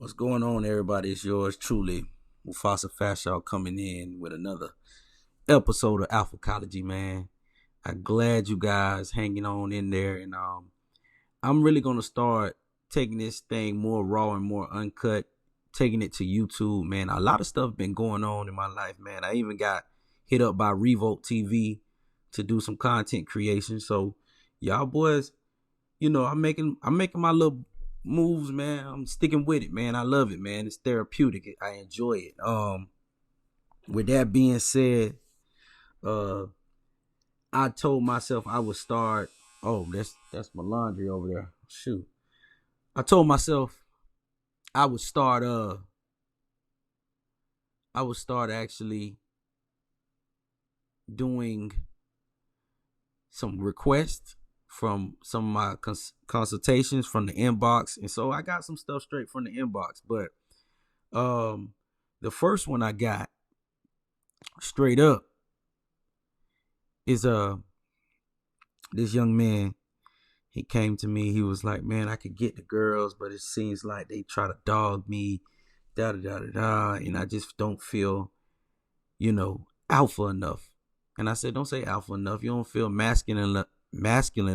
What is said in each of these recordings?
What's going on, everybody? It's yours truly, Mufasa Fashaw, coming in with another episode of Alphacology, man. I'm glad you guys hanging on in there, and I'm really gonna start taking this thing more raw and more uncut, taking it to YouTube, man. A lot of stuff been going on in my life, man. I even got hit up by Revolt TV to do some content creation. So, y'all boys, I'm making my little moves, man. I'm sticking with it, man. I love it, man. It's therapeutic. I enjoy it. With that being said, uh I told myself I would start. Oh, that's my laundry over there. Shoot. I told myself I would start actually doing some requests from some of my consultations from the inbox, and so I got some stuff straight from the inbox. But the first one I got straight up is this young man. He came to me. He was like, "Man, I could get the girls, but it seems like they try to dog me, da da da da da, and I just don't feel, alpha enough." And I said, "Don't say alpha enough. You don't feel masculine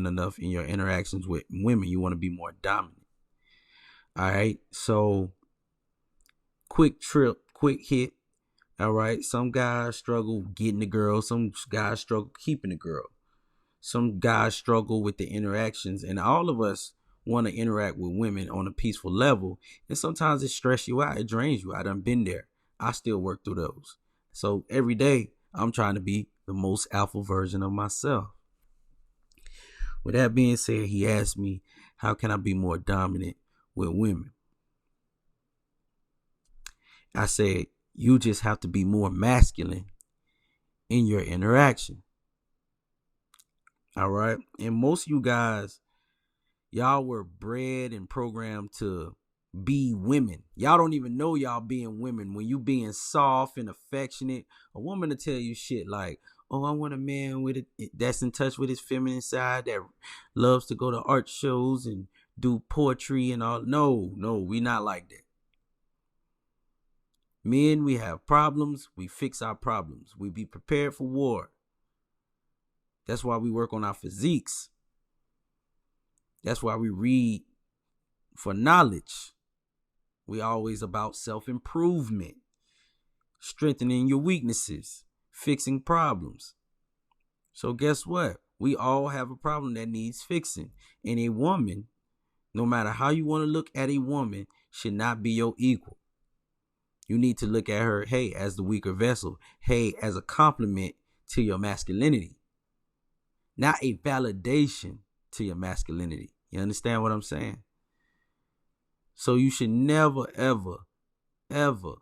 enough in your interactions with women. You want to be more dominant." All right. So quick hit. All right. Some guys struggle getting the girl. Some guys struggle keeping the girl. Some guys struggle with the interactions, and all of us want to interact with women on a peaceful level. And sometimes it stresses you out. It drains you. I done been there. I still work through those. So every day I'm trying to be the most alpha version of myself. With that being said, he asked me, how can I be more dominant with women? I said, you just have to be more masculine in your interaction. All right. And most of you guys, y'all were bred and programmed to be women. Y'all don't even know y'all being women. When you being soft and affectionate, a woman will tell you shit like, "Oh, I want a man with it that's in touch with his feminine side, that loves to go to art shows and do poetry and all." No, we not like that. Men, we have problems. We fix our problems. We be prepared for war. That's why we work on our physiques. That's why we read for knowledge. We always about self-improvement, strengthening your weaknesses, fixing problems. So guess what? We all have a problem that needs fixing. And a woman, no matter how you want to look at a woman, should not be your equal. You need to look at her, hey, as the weaker vessel, hey, as a compliment to your masculinity, not a validation to your masculinity. You understand what I'm saying? So you should never, ever, ever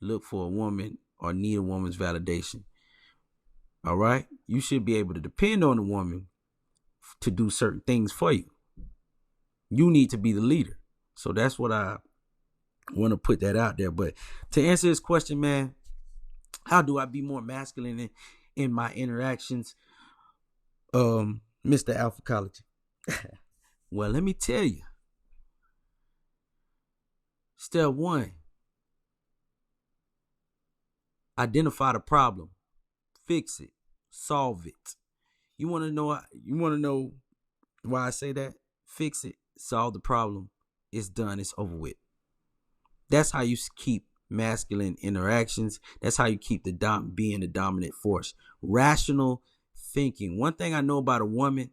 look for a woman or need a woman's validation. All right? You should be able to depend on a woman to do certain things for you. You need to be the leader. So that's what I want to put that out there. But to answer this question, man, how do I be more masculine in my interactions, Mr. Alphacology? Well, let me tell you. Step one, identify the problem, fix it, solve it. You want to know why I say that? Fix it, solve the problem. It's done. It's over with. That's how you keep masculine interactions. That's how you keep being the dominant force. Rational thinking. One thing I know about a woman,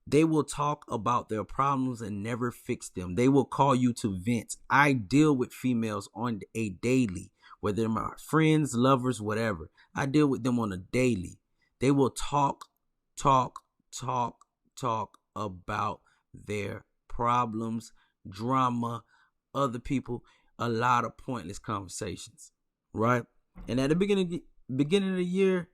they will talk about their problems and never fix them. They will call you to vent. I deal with females on a daily, whether they're my friends, lovers, whatever. I deal with them on a daily. They will talk about their problems, drama, other people, a lot of pointless conversations, right? And at the beginning of the year,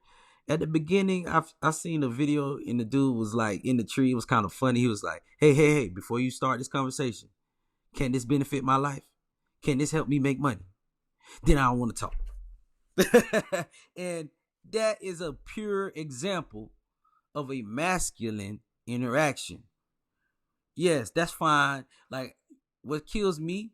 at the beginning, I seen a video and the dude was like in the tree. It was kind of funny. He was like, hey, before you start this conversation, can this benefit my life? Can this help me make money? Then I don't want to talk. And that is a pure example of a masculine interaction. Yes, that's fine. Like, what kills me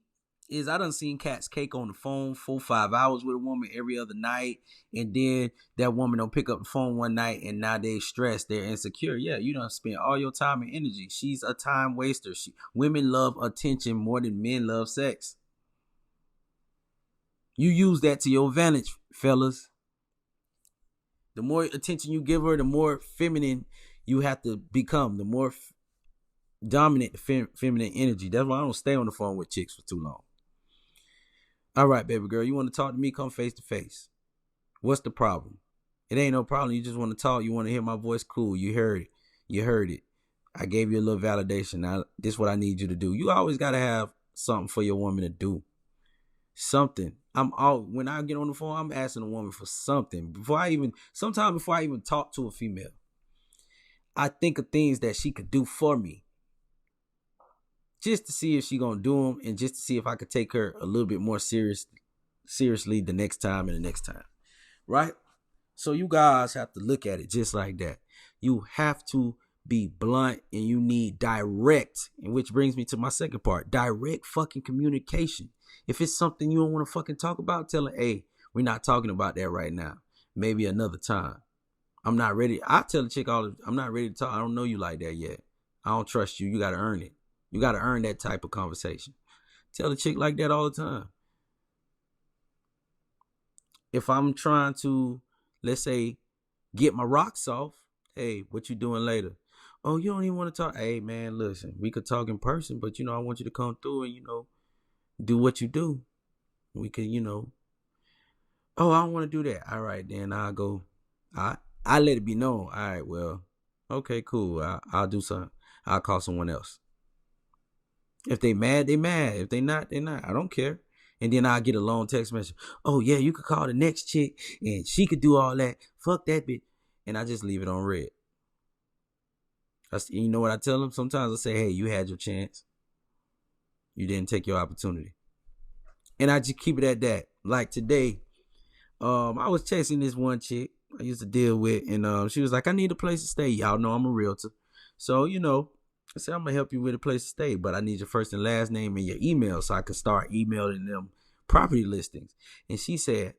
is I done seen cats cake on the phone 4-5 hours with a woman every other night, and then that woman don't pick up the phone one night, and now they stressed, they're insecure. Yeah, you done spend all your time and energy. She's a time waster. Women love attention more than men love sex. You use that to your advantage, fellas. The more attention you give her, the more feminine you have to become, the more dominant the feminine energy. That's why I don't stay on the phone with chicks for too long. All right, baby girl, you want to talk to me? Come face to face. What's the problem? It ain't no problem. You just want to talk. You want to hear my voice? Cool. You heard it. You heard it. I gave you a little validation. Now, this is what I need you to do. You always got to have something for your woman to do. Something. When I get on the phone, I'm asking a woman for something. Before I even talk to a female, I think of things that she could do for me, just to see if she gonna do them, and just to see if I could take her a little bit more seriously the next time and the next time, right? So you guys have to look at it just like that. You have to be blunt, and you need direct, and which brings me to my second part: direct fucking communication. If it's something you don't want to fucking talk about, tell her, hey, we're not talking about that right now. Maybe another time. I'm not ready. I tell the chick I'm not ready to talk. I don't know you like that yet. I don't trust you. You got to earn it. You got to earn that type of conversation. Tell the chick like that all the time. If I'm trying to, let's say, get my rocks off, hey, what you doing later? Oh, you don't even want to talk? Hey, man, listen, we could talk in person, but, I want you to come through and, do what you do. We could, oh, I don't want to do that. All right, then I'll go. I let it be known. All right, well, okay, cool. I'll do something. I'll call someone else. If they mad, they mad. If they not, they not. I don't care. And then I'll get a long text message. Oh, yeah, you could call the next chick and she could do all that. Fuck that bitch. And I just leave it on red. You know what I tell them? Sometimes I say, hey, you had your chance. You didn't take your opportunity. And I just keep it at that. Like today, I was chasing this one chick I used to deal with, and she was like, I need a place to stay. Y'all know I'm a realtor. So, I said, I'm going to help you with a place to stay, but I need your first and last name and your email so I can start emailing them property listings. And she said,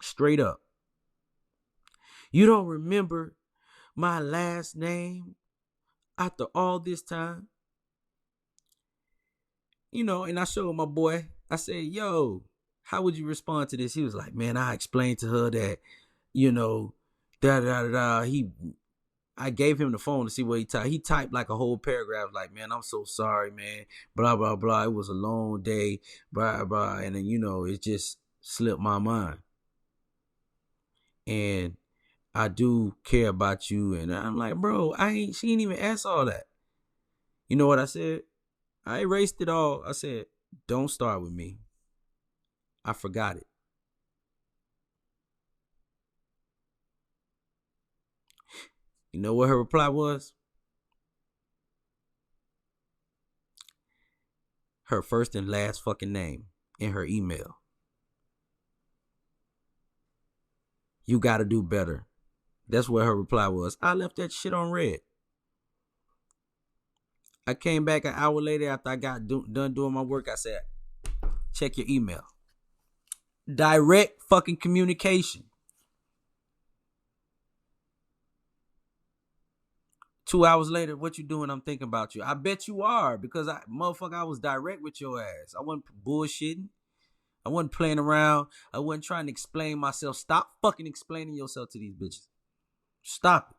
straight up, you don't remember my last name after all this time? And I showed my boy, I said, yo, how would you respond to this? He was like, man, I explained to her that, I gave him the phone to see what he typed. He typed like a whole paragraph, like, man, I'm so sorry, man, blah, blah, blah. It was a long day, blah, blah. And then, it just slipped my mind. And I do care about you. And I'm like, bro, she ain't even asked all that. You know what I said? I erased it all. I said, don't start with me. I forgot it. You know what her reply was? Her first and last fucking name in her email. You gotta do better. That's what her reply was. I left that shit on red. I came back an hour later after I got done doing my work. I said, check your email. Direct fucking communication. 2 hours later, what you doing? I'm thinking about you. I bet you are, because I was direct with your ass. I wasn't bullshitting. I wasn't playing around. I wasn't trying to explain myself. Stop fucking explaining yourself to these bitches. Stop it.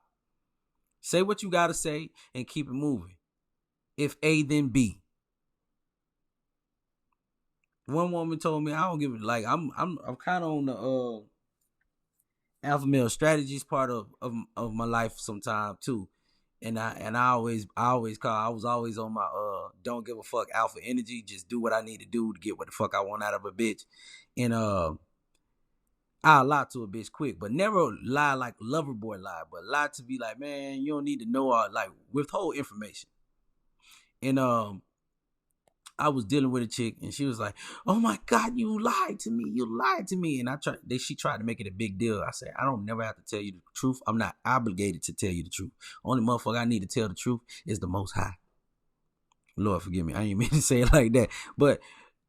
Say what you gotta say and keep it moving. If A, then B. One woman told me, I don't give it, like, I'm kind of on the alpha male strategies part of my life sometime too. And I was always on my don't give a fuck alpha energy. Just do what I need to do to get what the fuck I want out of a bitch. And I'll lie to a bitch quick, but never lie like lover boy lie, but lie to be like, man, you don't need to know all, like, withhold information. And I was dealing with a chick, and she was like, oh my God, you lied to me. And she tried to make it a big deal. I said, I don't never have to tell you the truth. I'm not obligated to tell you the truth. Only motherfucker I need to tell the truth is the Most High. Lord forgive me. I ain't mean to say it like that. But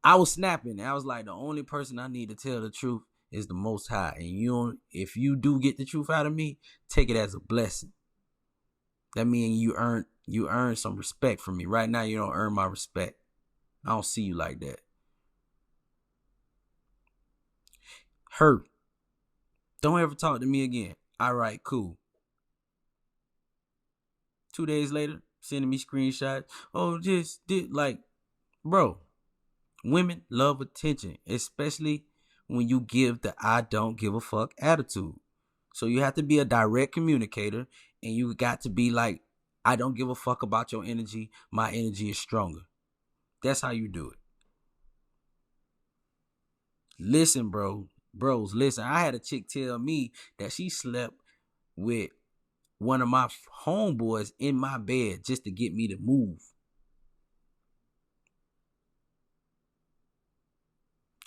I was snapping. I was like, the only person I need to tell the truth is the Most High. And you don't, if you do get the truth out of me, take it as a blessing. That means you earn some respect from me. Right now, you don't earn my respect. I don't see you like that. Hurt. Don't ever talk to me again. All right, cool. 2 days later, sending me screenshots. Oh, just did like, bro. Women love attention, especially when you give the I don't give a fuck attitude. So you have to be a direct communicator, and you got to be like, I don't give a fuck about your energy. My energy is stronger. That's how you do it. Listen, bros, listen. I had a chick tell me that she slept with one of my homeboys in my bed just to get me to move.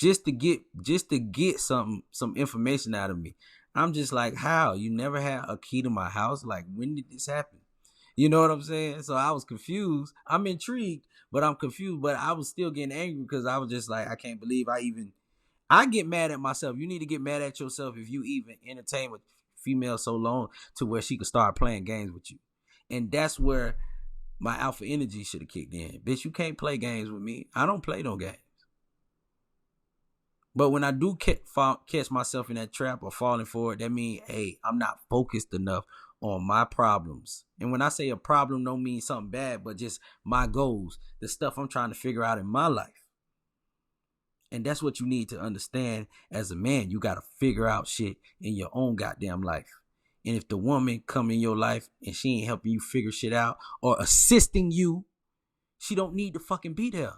Just to get some information out of me. I'm just like, how? You never had a key to my house? Like, when did this happen? You know what I'm saying? So I was confused. I'm intrigued, but I'm confused. But I was still getting angry because I was just like, I can't believe I get mad at myself. You need to get mad at yourself if you even entertain with female so long to where she could start playing games with you. And that's where my alpha energy should have kicked in. Bitch, you can't play games with me. I don't play no games. But when I do catch myself in that trap or falling for it, that means, hey, I'm not focused enough on my problems. And when I say a problem, don't mean something bad, but just my goals, the stuff I'm trying to figure out in my life. And that's what you need to understand as a man. You got to figure out shit in your own goddamn life. And if the woman come in your life and she ain't helping you figure shit out or assisting you, she don't need to fucking be there.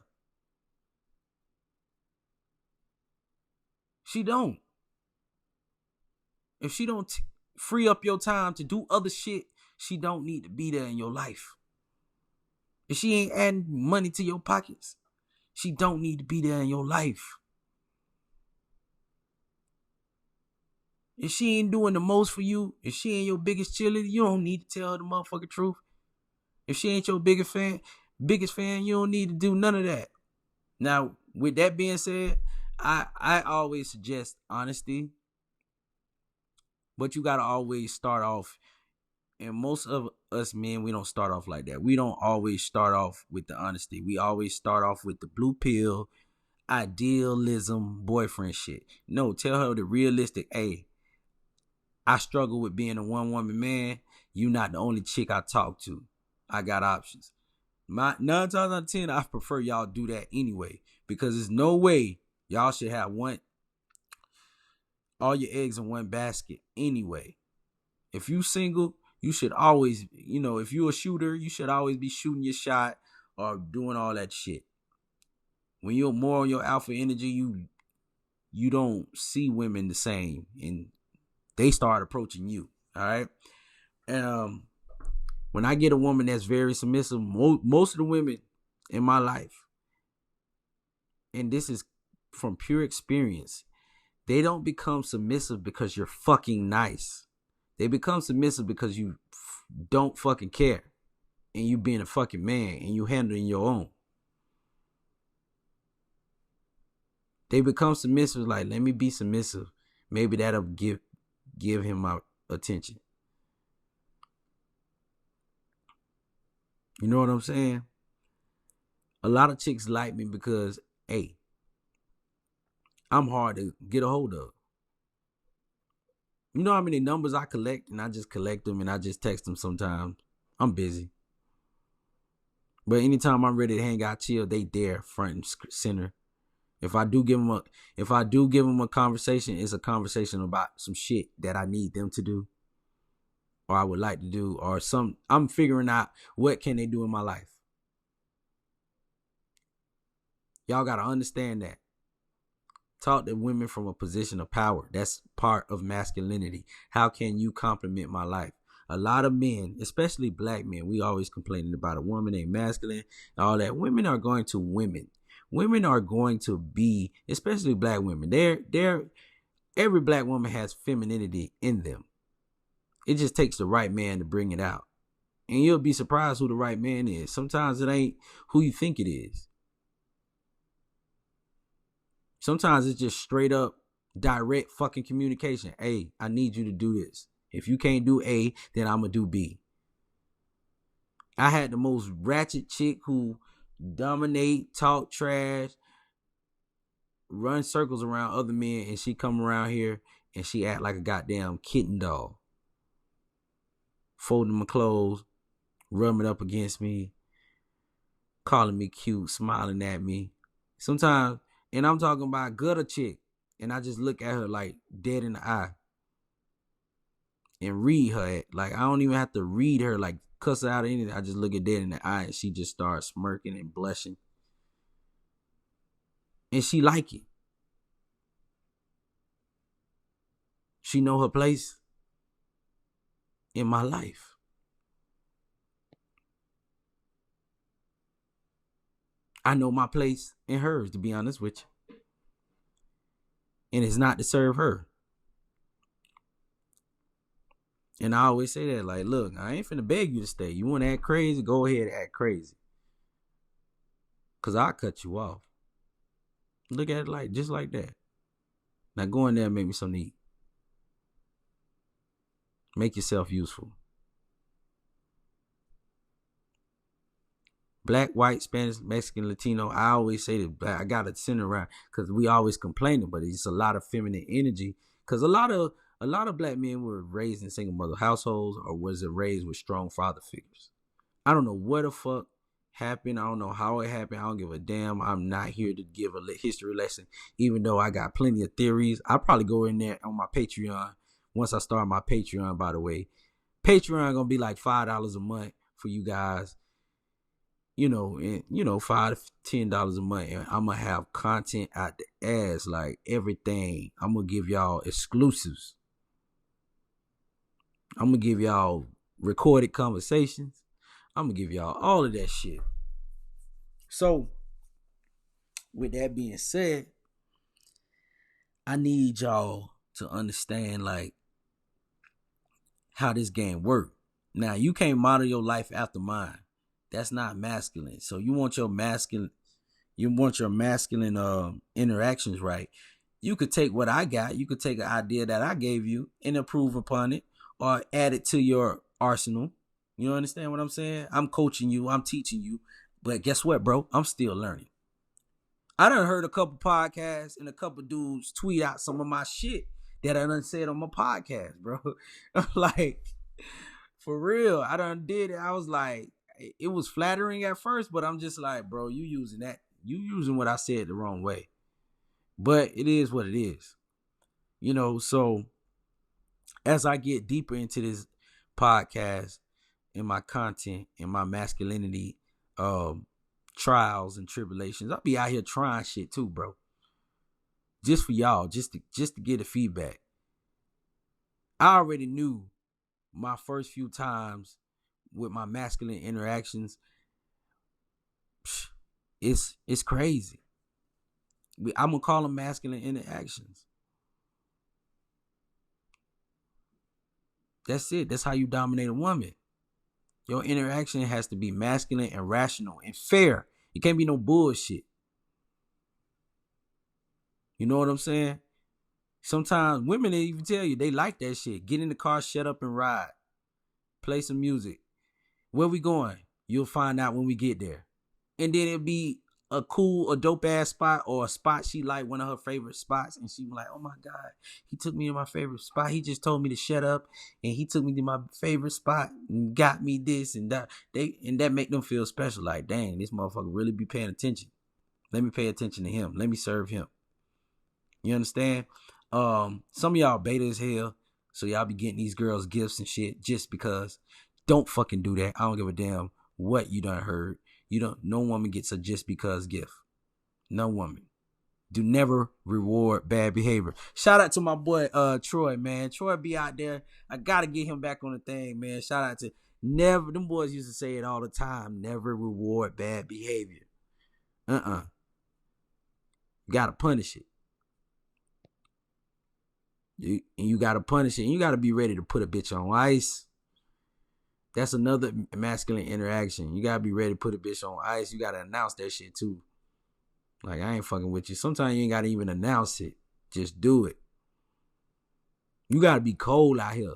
She don't. If she don't free up your time to do other shit, she don't need to be there in your life. If she ain't adding money to your pockets, she don't need to be there in your life. If she ain't doing the most for you, if she ain't your biggest cheerleader, you don't need to tell her the motherfucking truth. If she ain't your biggest fan, you don't need to do none of that. Now, with that being said, I always suggest honesty, but you gotta always start off. And most of us men, we don't start off like that. We don't always start off with the honesty. We always start off with the blue pill, idealism, boyfriend shit. No, tell her the realistic, hey, I struggle with being a one-woman man. You not the only chick I talk to. I got options. 9 times out of 10, I prefer y'all do that anyway. Because there's no way y'all should have all your eggs in one basket anyway. If you single, you should always, if you a shooter, you should always be shooting your shot or doing all that shit. When you're more on your alpha energy, you don't see women the same, and they start approaching you. All right. And when I get a woman that's very submissive, most of the women in my life, and this is from pure experience, they don't become submissive because you're fucking nice. They become submissive because you don't fucking care, and you being a fucking man, and you handling your own. They become submissive like, let me be submissive. Maybe that'll give him my attention. You know what I'm saying? A lot of chicks like me because, hey, I'm hard to get a hold of. You know how many numbers I collect, and I just collect them and I just text them sometimes. I'm busy. But anytime I'm ready to hang out, chill, they there, front and center. If I do give them a conversation, it's a conversation about some shit that I need them to do, or I would like to do, or I'm figuring out what can they do in my life. Y'all got to understand that. Talk to women from a position of power. That's part of masculinity. How can you compliment my life? A lot of men, especially black men, we always complaining about a woman ain't masculine and all that. Women are going to women. Women are going to be, especially black women. Every black woman has femininity in them. It just takes the right man to bring it out. And you'll be surprised who the right man is. Sometimes it ain't who you think it is. Sometimes it's just straight up direct fucking communication. Hey, I need you to do this. If you can't do A, then I'm going to do B. I had the most ratchet chick who dominate, talk trash, run circles around other men, and she come around here and she act like a goddamn kitten dog. Folding my clothes, rubbing up against me, calling me cute, smiling at me. Sometimes, and I'm talking about gutter chick, and I just look at her like dead in the eye and read her. Like, I don't even have to read her, like cuss her out or anything. I just look at dead in the eye and she just starts smirking and blushing. And she like it. She know her place in my life. I know my place in hers, to be honest with you. And it's not to serve her. And I always say that, like, look, I ain't finna beg you to stay. You want to act crazy? Go ahead and act crazy. Because I'll cut you off. Look at it like, just like that. Now go in there and make me something to eat. Make yourself useful. Black, white, Spanish, Mexican, Latino. I always say that I got to center around because we always complaining, but it's a lot of feminine energy. Because a lot of black men were raised in single mother households or was it raised with strong father figures. I don't know what the fuck happened. I don't know how it happened. I don't give a damn. I'm not here to give a history lesson, even though I got plenty of theories. I'll probably go in there on my Patreon once I start my Patreon, by the way. Patreon gonna be like $5 a month for you guys. And $5 to $10 a month, and I'm gonna have content out the ass, like everything. I'm gonna give y'all exclusives. I'm gonna give y'all recorded conversations. I'm gonna give y'all all of that shit. So, with that being said, I need y'all to understand like how this game works. Now, you can't model your life after mine. That's not masculine. So you want your masculine interactions right. You could take what I got, you could take an idea that I gave you and improve upon it or add it to your arsenal. You understand what I'm saying? I'm coaching you, I'm teaching you, but guess what, bro? I'm still learning. I done heard a couple podcasts and a couple dudes tweet out some of my shit that I done said on my podcast, bro. Like, for real, I done did it. I was like, it was flattering at first, but I'm just like, bro, you using what I said the wrong way. But it is what it is. So as I get deeper into this podcast and my content and my masculinity trials and tribulations, I'll be out here trying shit too, bro. Just for y'all, just to get the feedback. I already knew my first few times with my masculine interactions, it's crazy. I'm gonna call them masculine interactions. That's it. That's how you dominate a woman. Your interaction has to be masculine and rational and fair. It can't be no bullshit. You know what I'm saying? Sometimes women, they even tell you they like that shit. Get in the car, shut up and ride. Play some music. Where we going? You'll find out when we get there. And then it'll be a dope ass spot or a spot she like, one of her favorite spots. And she be like, oh my God, he took me to my favorite spot. He just told me to shut up. And he took me to my favorite spot and got me this and that. That make them feel special. Like, dang, this motherfucker really be paying attention. Let me pay attention to him. Let me serve him. You understand? Some of y'all beta as hell. So y'all be getting these girls gifts and shit just because. Don't fucking do that. I don't give a damn what you done heard. No woman gets a just because gift. No woman. Do never reward bad behavior. Shout out to my boy Troy, man. Troy be out there. I gotta get him back on the thing, man. Shout out to never. Them boys used to say it all the time. Never reward bad behavior. Gotta punish it. You gotta punish it. And you gotta be ready to put a bitch on ice. That's another masculine interaction. You gotta be ready to put a bitch on ice. You gotta announce that shit too. Like, I ain't fucking with you. Sometimes you ain't gotta even announce it. Just do it. You gotta be cold out here.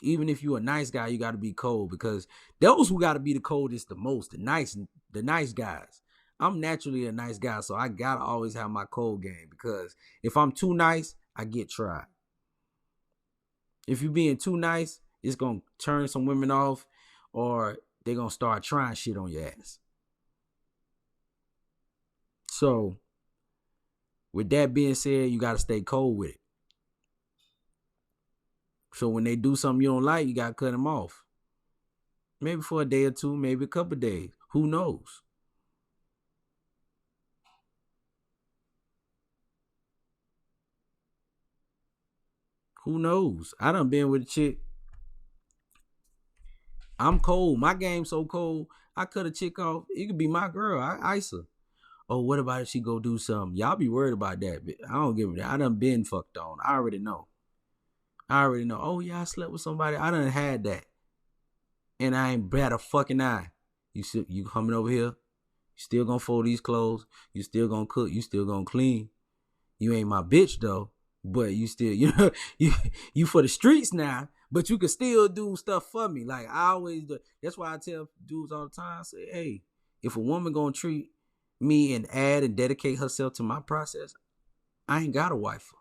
Even if you a nice guy, you gotta be cold, because those who gotta be the coldest the most, the nice guys. I'm naturally a nice guy, so I gotta always have my cold game, because if I'm too nice, I get tried. If you being too nice, it's gonna turn some women off, or they gonna start trying shit on your ass. So, with that being said, you gotta stay cold with it. So when they do something you don't like, you gotta cut them off. Maybe for a day or two, maybe a couple of days. Who knows? Who knows? I done been with a chick. I'm cold. My game's so cold. I cut a chick off. It could be my girl. I ice her. Oh, what about if she go do something? Y'all be worried about that. I don't give a damn. I done been fucked on. I already know. Oh yeah, I slept with somebody. I done had that. And I ain't bat a fucking eye. You coming over here? You still gonna fold these clothes? You still gonna cook? You still gonna clean? You ain't my bitch though. But you still, you for the streets now. But you can still do stuff for me. Like I always do. That's why I tell dudes all the time. I say, hey, if a woman gonna treat me and add and dedicate herself to my process, I ain't got a wife.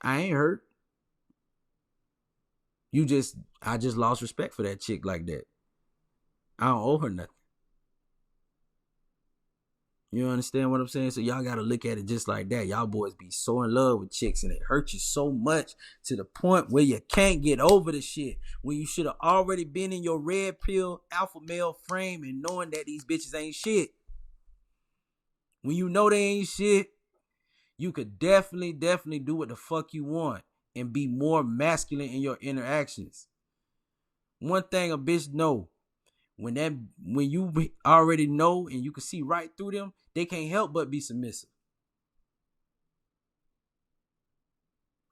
I ain't hurt. I just lost respect for that chick like that. I don't owe her nothing. You understand what I'm saying? So y'all gotta look at it just like that. Y'all boys be so in love with chicks, and it hurts you so much to the point where you can't get over the shit. When you should have already been in your red pill alpha male frame and knowing that these bitches ain't shit. When you know they ain't shit, you could definitely do what the fuck you want and be more masculine in your interactions. One thing a bitch know, when you already know and you can see right through them, they can't help but be submissive.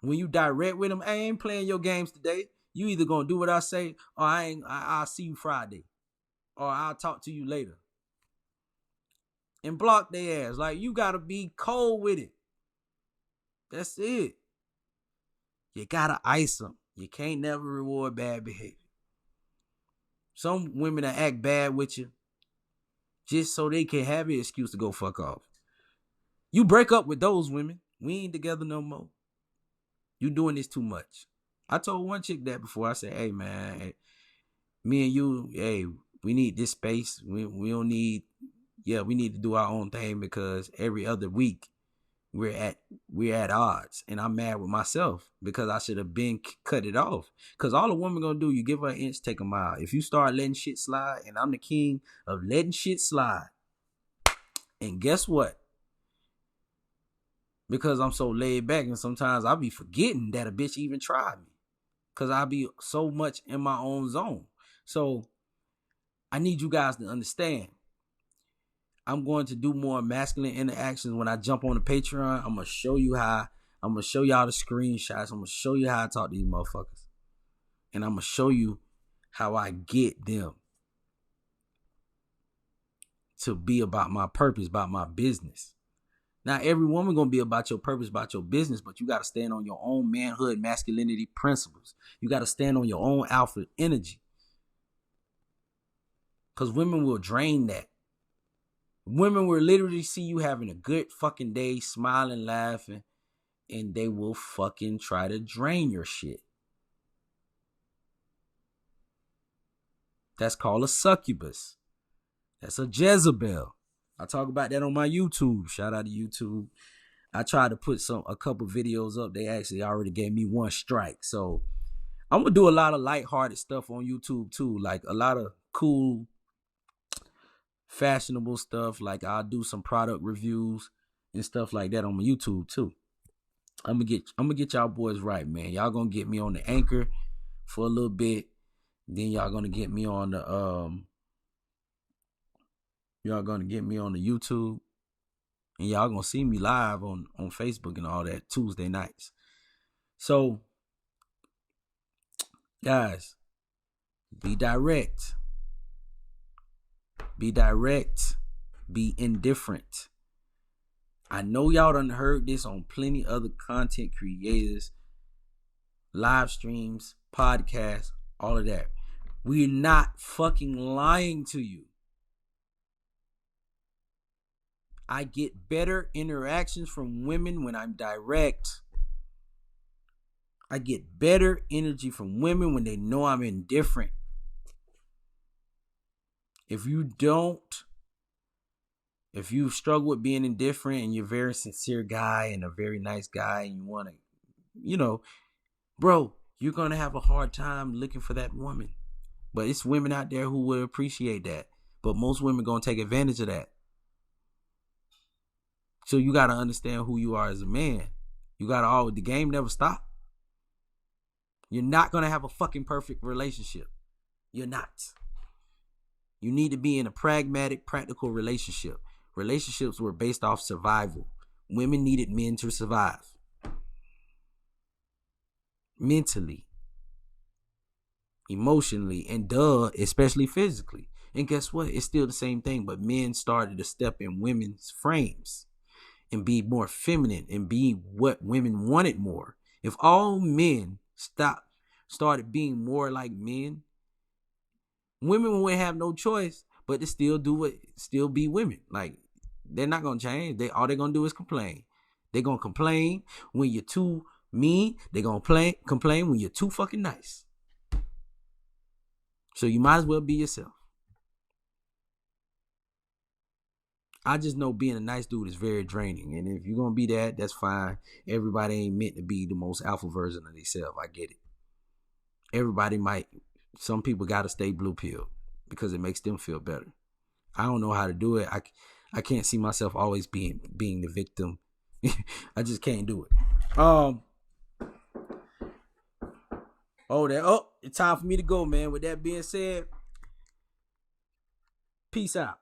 When you direct with them, I ain't playing your games today. You either gonna do what I say, or I'll see you Friday, or I'll talk to you later, and block their ass. Like, you gotta be cold with it. That's it. You gotta ice them. You can't never reward bad behavior. Some women that act bad with you just so they can have an excuse to go fuck off. You break up with those women. We ain't together no more. You doing this too much. I told one chick that before. I said, hey man, me and you, hey, we need this space. We don't need, we need to do our own thing, because every other week we're at odds, and I'm mad with myself because I should have been cut it off. Because all a woman gonna do, you give her an inch, take a mile. If you start letting shit slide, and I'm the king of letting shit slide, and guess what? Because I'm so laid back, and sometimes I'll be forgetting that a bitch even tried me, because I'll be so much in my own zone. So I need you guys to understand, I'm going to do more masculine interactions when I jump on the Patreon. I'm going to show you how. I'm going to show y'all the screenshots. I'm going to show you how I talk to these motherfuckers. And I'm going to show you how I get them to be about my purpose, about my business. Now, every woman going to be about your purpose, about your business, but you got to stand on your own manhood, masculinity principles. You got to stand on your own alpha energy. Because women will drain that. Women will literally see you having a good fucking day, smiling, laughing, and they will fucking try to drain your shit. That's called a succubus. That's a Jezebel. I talk about that on my YouTube. Shout out to YouTube. I tried to put a couple videos up. They actually already gave me one strike. So I'm going to do a lot of lighthearted stuff on YouTube too. Like a lot of cool, fashionable stuff. Like I'll do some product reviews and stuff like that on my YouTube too. I'm gonna get y'all boys right, man. Y'all gonna get me on the Anchor for a little bit. Then y'all gonna get me on the YouTube. And y'all gonna see me live on Facebook and all that Tuesday nights. So guys, be direct. Be direct. Be indifferent. I know y'all done heard this on plenty other content creators, live streams, podcasts, all of that. We're not fucking lying to you. I get better interactions from women when I'm direct. I get better energy from women when they know I'm indifferent. If you struggle with being indifferent and you're a very sincere guy and a very nice guy and you want to, bro, you're going to have a hard time looking for that woman. But it's women out there who will appreciate that. But most women going to take advantage of that. So you got to understand who you are as a man. The game never stops. You're not going to have a fucking perfect relationship. You're not. You need to be in a pragmatic, practical relationship. Relationships were based off survival. Women needed men to survive. Mentally, emotionally, and especially physically. And guess what? It's still the same thing, but men started to step in women's frames and be more feminine and be what women wanted more. If all men started being more like men, women wouldn't have no choice but to still be women. Like, they're not gonna change. All they're gonna do is complain. They're gonna complain when you're too mean. They're gonna complain when you're too fucking nice. So you might as well be yourself. I just know being a nice dude is very draining. And if you're going to be that, that's fine. Everybody ain't meant to be the most alpha version of themselves. I get it. Some people got to stay blue pill because it makes them feel better. I don't know how to do it. I can't see myself always being the victim. I just can't do it. It's time for me to go, man. With that being said, peace out.